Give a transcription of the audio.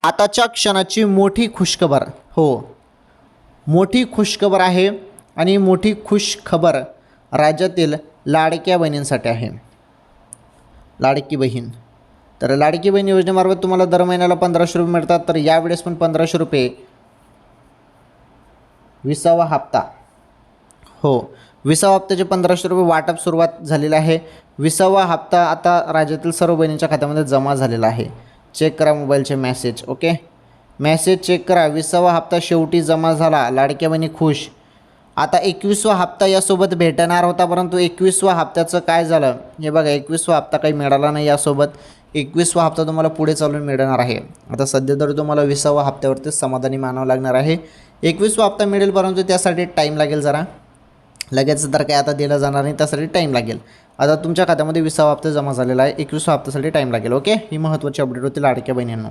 आताच्या क्षणाची मोठी खुशखबर, हो मोठी खुशखबर आहे आणि मोठी खुशखबर राज्यातील लाडक्या बहिणींसाठी आहे. लाडकी बहीण, तर लाडकी बहीण योजनेमार्फत तुम्हाला दर महिन्याला 1500 रुपये मिळतात. तर यावेळेस पण 1500 रुपये 20वा हप्ता, हो 20वा हप्त्याचे 1500 रुपये वाटप सुरुवात झालेलं आहे. 20वा हप्ता आता राज्यातील सर्व बहिणींच्या खात्यामध्ये जमा झालेला आहे. चेक करा मोबाईलचे मेसेज. ओके, मेसेज चेक करा. 20वा हप्ता शेवटी जमा झाला. लाडक्या बहिणी खुश. आता 21वा हप्ता यासोबत भेटणार होता, परंतु 21वा हप्त्याचं काय झालं हे बघा. 21वा हप्ता काही मिळाला नाही यासोबत. 21वा हप्ता तुम्हाला पुढे चालून मिळणार आहे. आता सध्या तर तुम्हाला 20वा हप्त्यावरतीच समाधानी मानावं लागणार आहे. 21वा हप्ता मिळेल, परंतु त्यासाठी टाईम लागेल जरा. लगेच तर काय आता दिलं जाणार नाही, त्यासाठी टाईम लागेल. आता तुमच्या खात्यामध्ये 20वा हप्ता जमा झालेला आहे. 21वा हप्त्यासाठी टाईम लागेल. ओके, ही महत्त्वाची अपडेट होती लाडक्या बहिणींनो.